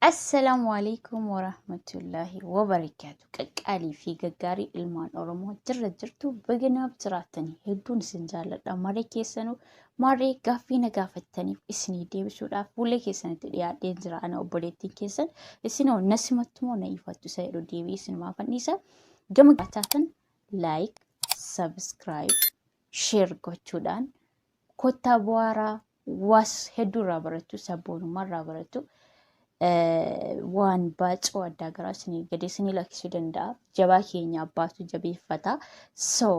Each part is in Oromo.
السلام عليكم ورحمة الله وبركاته. كقالي في قاري المان أورمو جرتو بجنا بتراتني هدون سنجالة ماري كيسانو ماري قافينا قافتني اسني دي بسودا فولي كيسان تليا دينجرا أنا وبوليتي كيسان اسنو نسمتمو نايفاتو سيرو دي بيسن ما فنيسا جمع قاتاتن لايك سبسكرايب شير قوتشودان كوتا بوارا واس هدو رابرتو سابونو مار رابرتو waan baacoo addaa garaa isinii gadi isinii lakkisuu danda'a. Jabaa keenya abbaatu jabeeffata. So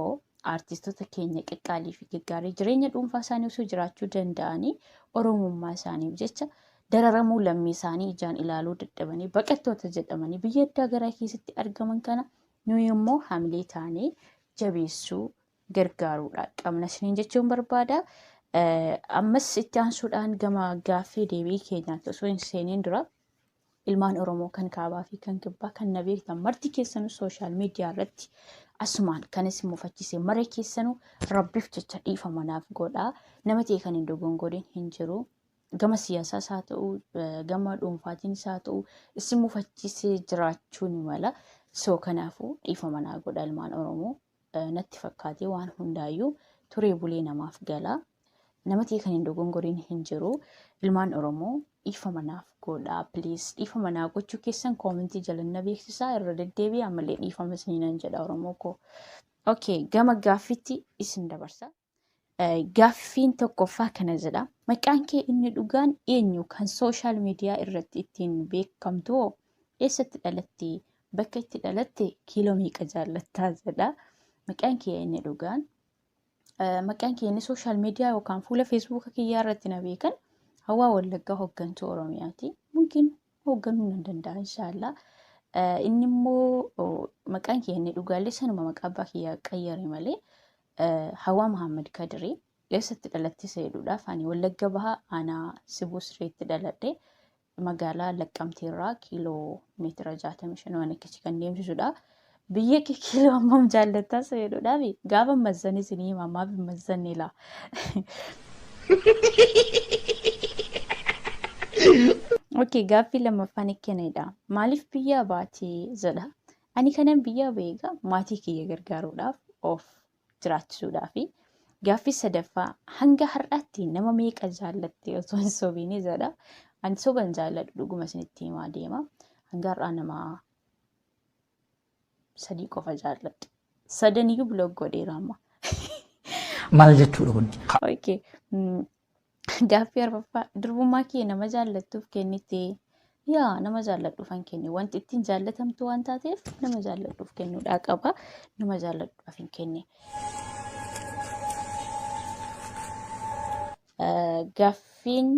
artistoota keenya qaqqaalii fi gaggaarii jireenya dhuunfaa isaanii osoo jiraachuu danda'anii oromummaa isaaniif jecha dararamuu lammii isaanii ijaan ilaaluu dadhabanii baqattoota jedhamanii biyya addaa garaa keessatti argaman kana nuyi immoo hamilee taanee jabeessuu gargaaruudha qabna isiniin jechuun barbaada. Ammas itti aansuudhaan gama gaaffii deebii keenyaatti osoo hin seeniin dura ilmaan Oromoo kan kaabaa fi kan kibbaa kan na beektan marti keessanuu sooshaal miidiyaa irratti asumaan kan isin mufachiise mara keessanuu rabbiif jecha dhiifama naaf godhaa. Nama ta'e kan hin dogongorin hin jiru. Gama siyaasaas haa ta'u gama dhuunfaatiinis haa ta'u isin mufachiisee jiraachuun mala. So kanaafuu dhiifama naa godhaa ilmaan Oromoo natti fakkaatee waan hundaayyuu turee bulee namaaf galaa. Nama ta'e kan hin dogongorin hin jiru. Ilmaan Oromoo dhiifama naaf godhaa please. Dhiifama naa gochuu keessan koomentii jala na beeksisaa irra deddeebi'aa malee dhiifama isiniinan jedha Oromoo koo. Okay, gama gaaffiitti isin dabarsa. Gaaffiin tokkoffaa kana jedha. Maqaan kee inni dhugaan eenyu kan sooshaal miidiyaa irratti ittiin beekamtu hoo? Eessatti dhalatte? Bakka itti dhalatte kiiloo meeqa jaallattaa jedha. Maqaan kee inni dhugaan maqaan kee inni sooshaal miidiyaa yookaan fuula feesbuuka kiyyaa irratti na beekan Hawwaa wallaggaa hooggantuu Oromiyaati. Mungkin hoogganuu nan danda'a inshaallah. Inni immoo maqaan kee inni dhugaallee sanuma maqaa abbaa kiyyaa qayyare malee Hawwaa Muhammad Kadiree eessatti dhalatte seeduudhaaf ani wallagga bahaa aanaa Sibuu Sireetti dhaladhe magaalaa Laqqamteerraa kiiloo meetira 65 waan akkasii kan deemsisudha. Biyya kee kiiloo hammam jaallattaa seeduudhaaf gaafa mazzanii isinii mammaaf hin mazzanne laa. Okay, gaaffii lammaffaan akkanadha. Maaliif biyyaa baatee jedha. Ani kanan biyyaa beekaa maatii kiyya gargaaruudhaaf of jiraachisuudhaaf. Gaaffii sadaffaa hanga har'aatti nama meeqa jaallatte osoo hin sobiin jedha. Ani soban jaalladhu dhuguma isinitti himaa deema. Hanga har'aa nama 3 qofa jaalladhe. 3 iyyuu blog godheera amma. Maal jechuudha kun? Okay. Gaaffii arfaffaa durbummaa kee nama jaallattuuf kennite. Yaa nama jaalladhuufan kenne. Wanti ittiin jaallatamtu waan taateef nama jaalladhuuf kennuudhaa qaba. Nama jaalladhuudhaaf hin kenne. Gaaffiin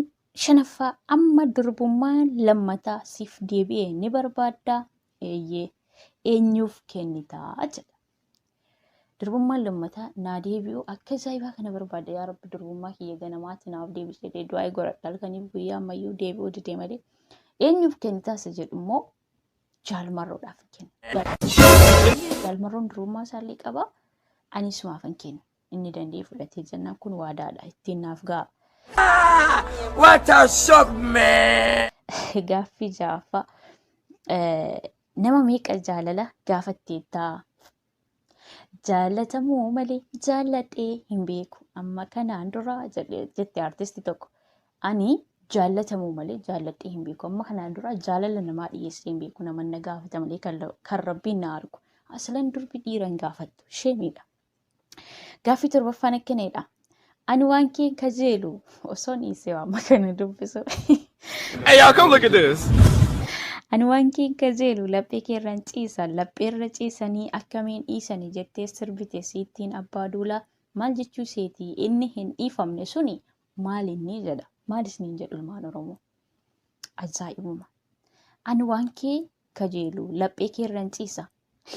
shanaffaa amma durbummaan lammataa siif deebi'ee ni barbaaddaa? Eeyyee. Eenyuuf kennitaa jedha. Durbummaan lammataa naa deebi'u akka ajaa'ibaa kana barbaada yaa rabbi durbummaa kiyya ganamaatti naaf deebisee du'aa godhadha halkaniif guyyaa ammayyuu deebi'uu didee malee eenyuuf kennitaa isa jedhu immoo jaalmarroodhaaf kenna. Jaalmarroon durbummaa isaallee qaba. Anis maaf hin kennu. Inni danda'ee fudhatee jennaan kun waadaadha ittiin naaf ga'a. What a shock man! Gaaffii ja'affaa nama meeqa jaalala gaafatteettaa? Jaalatamuu malee jaalladhee hin beeku. Amma kanaan dura jette artistii tokko. Ani jaalatamuu malee jaalladhee hin beeku. Amma kanaan dura jaalala namaa dhiyeessee hin beeku. Nama na gaafata malee kan rabbiin na argu. Aslan durbi dhiira hin gaafattu. Sheemiidha. Gaaffii torbaffaan akkanadha. Ani waan kee kajeelu osoo dhiisee amma kana dubbisu. Hey y'all, come look at this. Ani waan kee kajeelu laphee keerran ciisan lapheerra ciisanii akkamiin dhiisanii jettee sirbite siittiin abbaa duulaa maal jechuu seetii inni hin dhiifamne suni maal inni jedha. Maal isiniin jedhu ilmaan Oromoo? Ajaa'ibuma. Ani waan kee kajeelu laphee keerran ciisa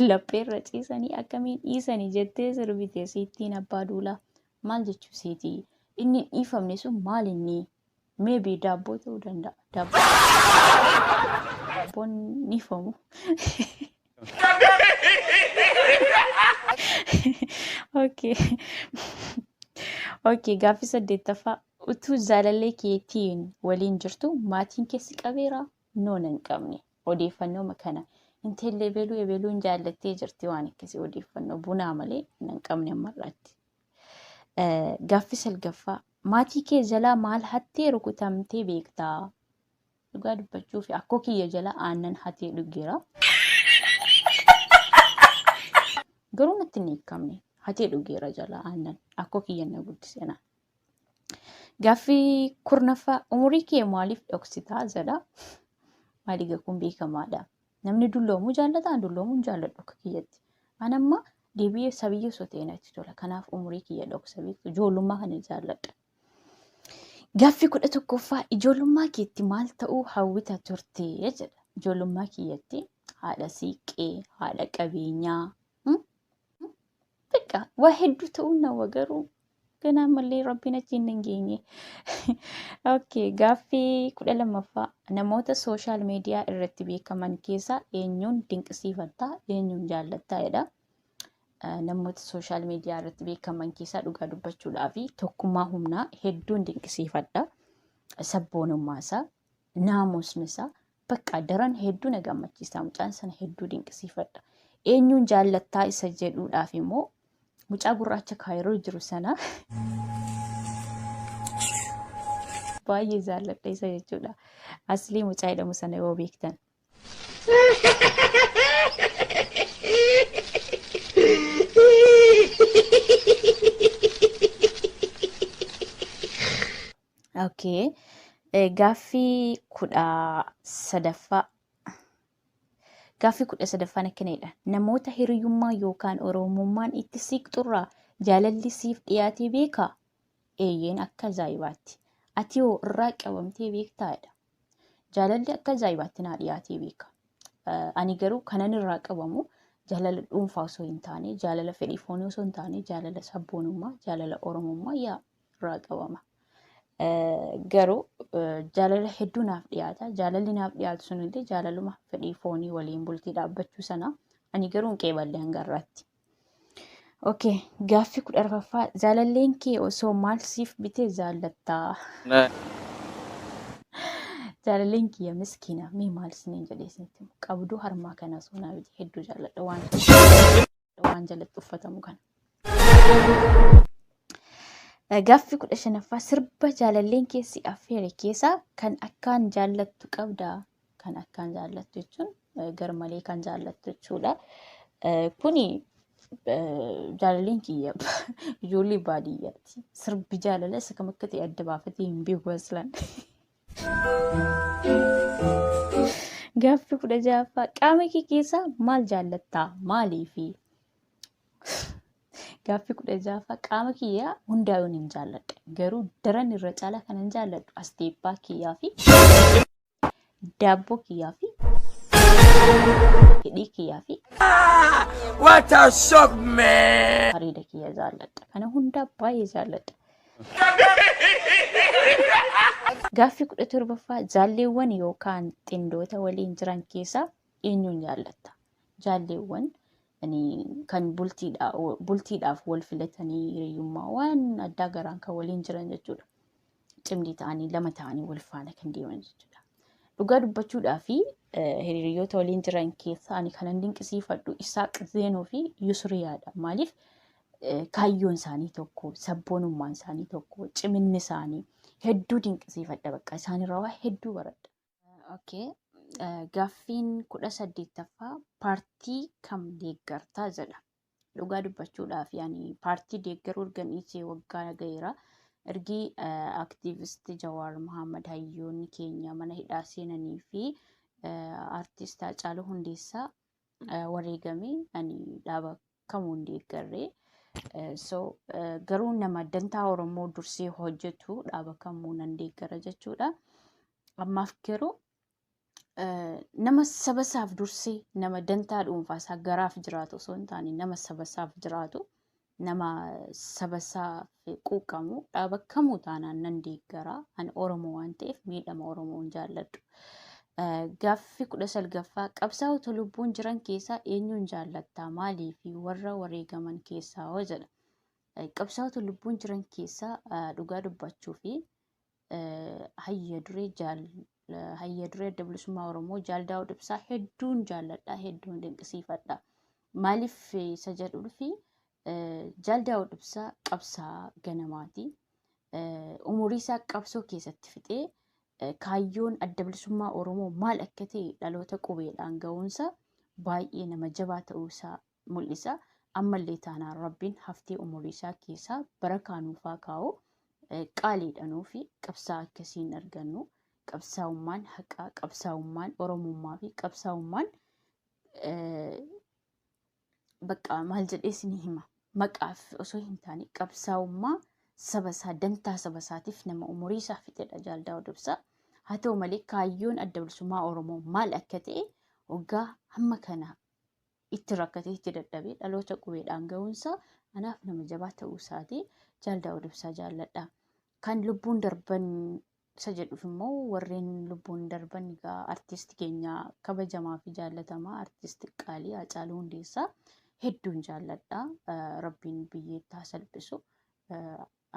lapheerra ciisanii akkamiin dhiisanii jettee sirbite siittiin abbaa duulaa maal jechuu seetii inni hin dhiifamne sun maal inni? Maybe daabboo ta'uu danda'a. Daabboon ni famu. Okay. Okay, gaaffii 8ffaa utuu jaalallee keetiin waliin jirtu maatiin keessi qabeera odeeffannoo hin qabne odeeffannoo makana intalli ebeluun jaallattee jirti waan akkasii odeeffannoo bunaa malee hin qabne ammarraatti. Gaaffii salgaffaa maatii kee jalaa maal hattee rukutamtee beektaa? Dhugaa dubbachuu fi akkoo kiyya jala aannan hatee dhugeera. Garuu natti hin hiikamne hatee dhugeera jala aannan akkoo kiyya na guddisena. Gaaffii kurnaffaa umurii kee maaliif dhoksitaa jedha? Maaliga kun beekamaadha. Namni dulloomuu jaallataa dulloomuu hin jaalladhu akka kiyyatti. Anamma deebi'ee sabiyyee sotee natti tola. Kanaaf umurii kiyya dhoksa beektu ijoollummaa kana jaalladha. Gaaffii 11ffaa ijoollummaa keetti maal ta'uu hawwita turte jedha. Ijoollummaa kiyyatti haadha siiqqee, haadha qabeenyaa. Beekaa waa hedduu ta'uu nawa garuu ganaa mallee rabbiin achi hin geenye. Okay, gaaffii 12ffaa namoota sooshaal miidiyaa irratti beekaman keessaa eenyuun dinqisiifattaa eenyuun jaallattaa jedha. Namoota sooshaal miidiyaa irratti beekaman keessaa dhugaa dubbachuudhaa fi tokkummaa humnaa hedduun dinqisiifadha. Sabboonummaa isaa, naamusni isaa bakka daran hedduu na gammachiisa. Mucaan sana hedduu dinqisiifadha. Eenyuun jaallattaa isa jedhuudhaaf immoo mucaa gurraacha kaayiroo jiru sana baay'ee jaalladha isa jechuudha. Aslii mucaa jedhamu sana yoo beektan. Okay. Gaaffii 13ffaa. Gaaffii 13ffaan akkanadha. Namoota hiriyummaa yookaan oromummaan itti siqxurraa jaalalli siif dhiyaatee beekaa? Eeyyeen akka ajaa'ibaatti. Ati hoo irraa qabamtee beektaadha. Jaalalli akka ajaa'ibaatti naa dhiyaatee beeka. Ani garuu kanan irraa qabamu jaalala dhuunfaa osoo hin taane, jaalala fedhii foonii osoo hin taane, jaalala sabboonummaa, jaalala oromummaa irraa qabama. Garuu jaalala hedduu naaf dhiyaata. Jaalalli naaf dhiyaatu sunillee jaalaluma fedhii foonii waliin bultii dhaabbachuu sana ani garuu hin qeeballe hanga irraatti. Okay, gaaffii 14ffaa jaalalleen kee osoo maal siif bitee jaallattaa? Jaalalleen kiyya miskiina mee maal isiniin jedhee isinitti himu qabduu harmaa kana soonaa biti hedduu jaalladha waan jalatti uffatamu kana. Gaaffii 15ffaa sirba jaalalleen keessi affeere keessaa kan akkaan jaallattu qabdaa? Kan akkaan jaallattu jechuun garmalee kan jaallattu jechuudha. Kuni jaalalleen kiyya ijoollee baadiyyaati. Sirbi jaalala isa kam akka ta'e adda baafatee hin beeku aslan. Gaaffii 16ffaa qaama kee keessaa maal jaallattaa? Maaliifi? Gaaffii 16ffaa qaama kiyyaa hundaa'uun hin jaalladha. Garuu daran irra caalaa kan hin jaalladhu asteeppaa kiyyaa fi daabboo kiyyaa fi hidhii kiyyaa fi What a shock, man! Hariida kiyya jaalladha. Kana hundaa baay'ee jaalladha. Gaaffii 17ffaa jaalleewwan yookaan xindoota waliin jiran keessaa eenyuun jaallatta? Jaalleewwan kan bultiidhaaf wal filatanii hiriyummaa waan addaa garaan kan waliin jiran jechuudha. Cimdii ta'anii lama ta'anii wal faana kan deeman jechuudha. Dhugaa dubbachuudhaa fi hiriyoota waliin jiran keessaa ani kanan dinqisiifadhu Isaaq Zeenoo fi Yusriyaadha. Maaliif kaayyoon isaanii tokko, sabboonummaan isaanii tokko, ciminni isaanii hedduu dinqisiifadha. Bakka isaanirraa waa hedduu baradha. Okay. Gaaffiin 18ffaa paartii kam deeggartaa jedha. Dhugaa dubbachuudhaaf yaani paartii deeggaruu ergan dhiisee waggaa gaheera. Ergi aktiivistii Jawaar Mohaammed hayyoonni keenya mana hidhaa seenanii fi artiist Haacaaluu Hundeessaa wareegamee ani dhaaba kamuun deeggarree. Garuu nama dantaa Oromoo dursee hojjetu dhaaba kamuu nan deeggara jechuudha. Ammaaf garuu nama sabasaaf dursee nama dantaa dhuunfaasaa garaaf jiraatu osoo hin taane nama sabasaaf jiraatu nama sabasaaf quuqamu dhaaba kamuu taanaan nan deeggara. Ani Oromoo waan ta'eef miidhama Oromoo hin jaalladhu. Gaaffii 19ffaa qabsaa'ota lubbuun jiran keessaa eenyuun jaallattaa? Maaliifi warra wareegaman keessaa hoo jedha. Qabsaa'ota lubbuun jiran keessaa dhugaa dubbachuu fi hayya duree hayya duree adda bilisummaa Oromoo Jaal Daawud Ibsaa hedduun jaalladha, hedduun dinqisiifadha. Maaliif isa jedhuufi Jaal Daawud Ibsaa qabsaa ganamaati. Umurii isaa qabsoo keessatti fixee kaayyoon adda bilisummaa Oromoo maal akka ta'e dhaloota qubeedhaan ga'uunsa baay'ee nama jabaa ta'uusaa mul'isa. Ammallee taanaan Rabbiin haftee umurii isaa keessaa bara kaanuufaa kaa'u qaaliidhanuu fi qabsaa akkasiin argannu. Qabsaa'ummaan haqaa, qabsaa'ummaan Oromummaa fi qabsaa'ummaan bakka maal jedhee isinii hima. Maqaaf osoo hin taane qabsaa'ummaa saba isaa dantaa saba isaatiif nama umurii isaa fixedha Jaal Daawud Ibsaa. Haa ta'u malee kaayyoon adda bilisummaa Oromoo maal akka ta'e waggaa hamma kana itti rakkatee itti dadhabee dhaloota qubeedhaan ga'uunsa anaaf nama jabaa ta'uu isaati. Jaal Daawud Ibsaa jaalladha. Kan lubbuun darban isa jedhuuf immoo warreen lubbuun darban egaa artiist keenya kabajamaa fi jaallatamaa artiist qaalii Haacaaluu Hundeessaa hedduun jaalladha. Rabbiin biyyeettaa salphisu.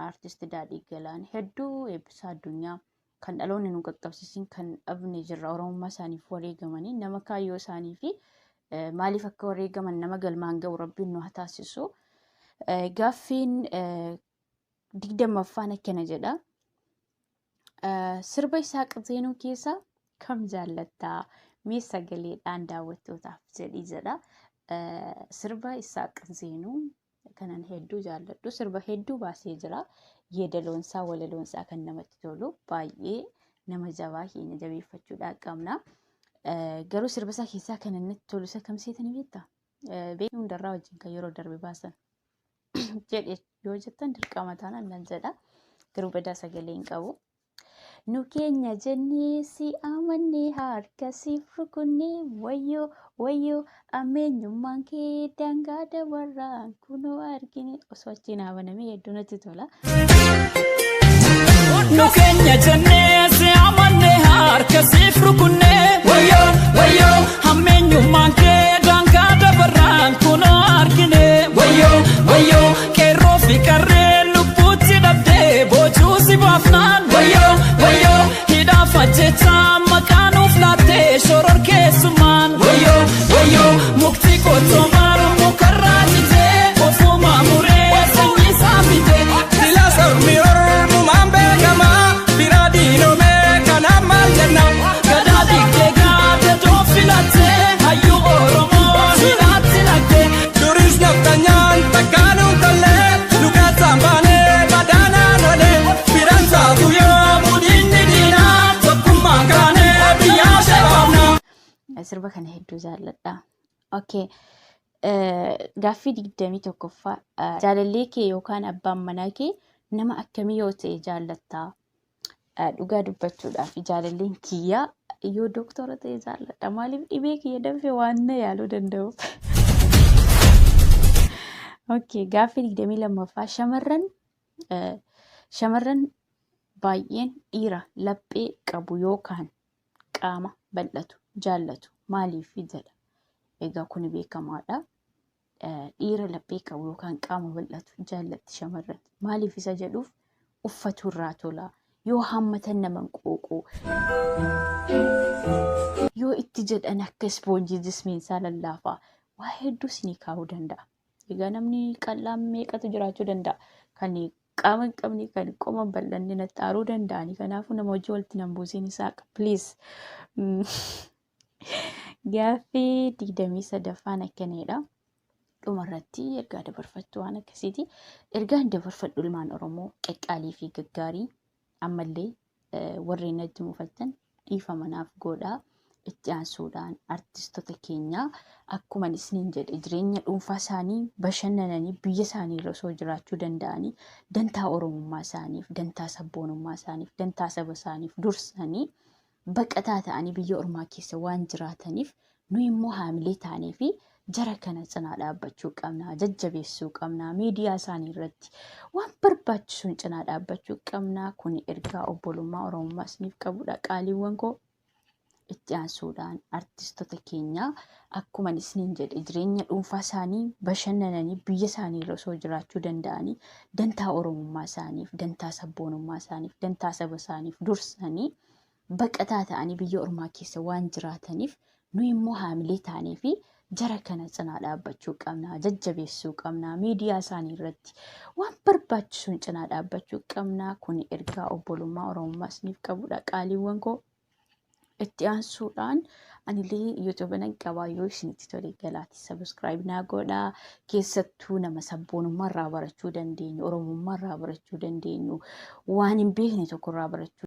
Artiist Daadhii Galaan hedduu eebbisaa addunyaa kan dhaloonni nu qaqqabsiisin kan dhabne jirra. Oromummaa isaaniif wareegamanii nama kaayyoo isaanii fi maaliif akka wareegaman nama galmaan ga'u Rabbiin nu haa taasisu. Gaaffiin 20ffaan akkana jedha. Sirba Isaaq Zeenuu keessaa kam jaallattaa? Mee sagaleedhaan daawwattootaaf jedhii jedha. Sirba Isaaq Zeenuu kanan hedduu jaalladhu. Sirba hedduu baasee jira. Yeedaloonsaa walaloonsaa kan namatti tolu baay'ee nama jabaa keenya jabeeffachuudhaan qabna. Garuu sirba isaa keessaa kan inni tolu isa kam seetanii beektaa? Beekni hundarraa wajjin kan yeroo darbe baasan jedhe yoo jettan dirqama taanaan nan jedha. Garuu badaa sagalee hin qabu. Nu keenya jennee si amannee harka siif rukunnee wayyoo wayyoo ammeenyummaan kee dangaa dabarraan kunoo argine osoo achiin abanamee hedduu natti tola. Nu keenya jennee si amannee harka siif rukunnee wayyoo wayyoo ammeenyummaan kee dangaa dabarraan kunoo argine wayyoo wayyoo qeerroo fi qarree lubbuutti dhabdee boojuu si baafnaan wayyoo wayyoo hidhaafa jecha maqaanuuf laattee shoror keessumaan wayyoo wayyoo mukti qottoo maaru mukarraa jitee ofuma muree sanyii isaa bitee sila sabni ormumaan beekamaa biraa diinomee kanaan maal jenna gadaa dhiigdee gaada doo filattee hayyuu Oromoo hidhaatti lagdee duris naftanyaan takkaanuun tollee lukeessaan baanee madaanaan olee biraan saatu yoo sirba kana hedduu jaalladha. Okay. Gaaffii 21ffaa jaalallee kee yookaan abbaan manaa kee nama akkamii yoo ta'e jaallattaa? Dhugaa dubbachuudhaaf jaalalleen kiyyaa yoo doktora ta'e jaalladha. Maaliif dhibee kiyya danfee waan na yaaluu danda'uuf. Okay. Gaaffii 22ffaa shamarran baay'een dhiira laphee qabu yookaan qaama bal'atu jaallatu maaliif jedha. Egaa kun beekamaadha. Dhiira laphee qabu yookaan qaama bal'atu jaallatti shamarran. Maaliif isa jedhuuf uffatu irraa tola. Yoo hammatan nama quuqu. Yoo itti jedhan akka ispoonjii jismiinsaa lallaafaa waa hedduu isinii kaa'uu danda'a. Egaa namni qal'aan meeqatu jiraachuu danda'a. Kan qaama hin qabne kan qoma bal'anne natti aaruu danda'ani. Kanaafuu nama hojii walitti nan buusiin isaa please. Gaaffii 23ffaan akkanadha. Dhumarratti ergaa dabarfattu waan akkasiiti. Ergaan dabarfadhu ilmaan Oromoo qaqqaalii fi gaggaarii ammallee warreen natti mufattan dhiifama naaf godhaa. Itti aansuudhaan artistoota keenya akkuma isiniin jedhe jireenya dhuunfaa isaanii bashannananii biyya isaanii irra osoo jiraachuu danda'anii dantaa Oromummaa isaaniif, dantaa sabboonummaa isaaniif, dantaa saba isaaniif dursanii baqataa ta'anii biyya ormaa keessa waan jiraataniif nu immoo haamilee taanee fi jara kana cinaa dhaabbachuu qabna, jajjabeessuu qabna, miidiyaa isaanii irratti waan barbaachisuun cinaa dhaabbachuu qabna. Kun ergaa obbolummaa Oromummaa isiniif qabudha qaaliiwwan koo. Itti aansuudhaan artistoota keenya akkuma isiniin jedhe jireenya dhuunfaa isaanii bashannananii biyya isaanii irra osoo jiraachuu danda'anii dantaa Oromummaa isaaniif, dantaa sabboonummaa isaaniif, dantaa saba isaaniif dursanii baqataa ta'anii biyya ormaa keessa waan jiraataniif nu immoo haamilee ta'anii fi jara kana cinaa dhaabbachuu qabna, jajjabeessuu qabna, miidiyaa isaanii irratti waan barbaachisuun cinaa dhaabbachuu qabna. Kun ergaa obbolummaa Oromummaa isiniif qabudha qaaliiwwan koo. Itti aansuudhaan anillee YouTube nan qabaa yoo isinitti tole galaati subscribe naa godhaa. Keessattuu nama sabboonummaa irraa barachuu dandeenyu, Oromummaa irraa barachuu dandeenyu, waan hin beekne tokko irraa barachuu